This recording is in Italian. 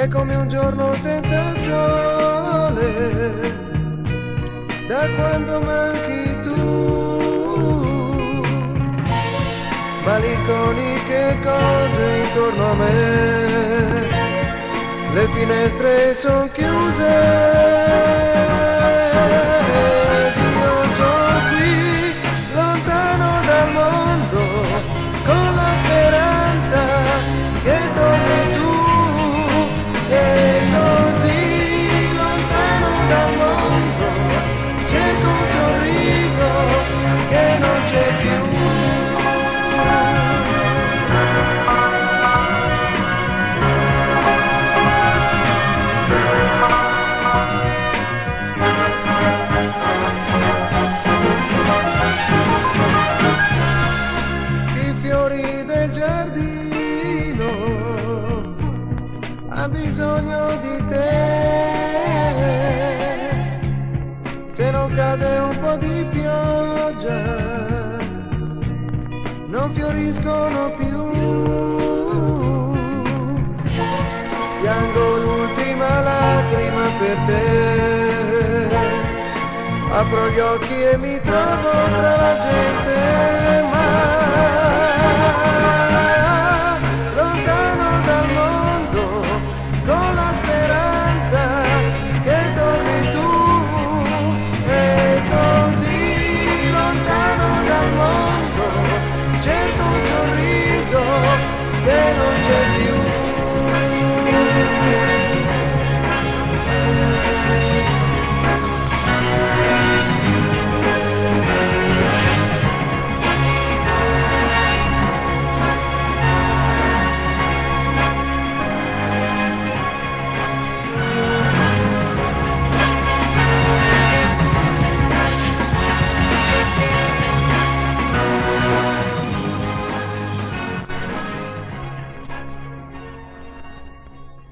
è come un giorno senza il sole, da quando manchi tu. Malinconiche cose intorno a me, le finestre son chiuse, io sono qui, lontano dal mondo, con la speranza che torni tu, e così lontano dal mondo, cerco un sorriso che non c'è più. Del giardino ha bisogno di te, se non cade un po' di pioggia non fioriscono più. Piango l'ultima lacrima per te, apro gli occhi e mi trovo tra la gente, ma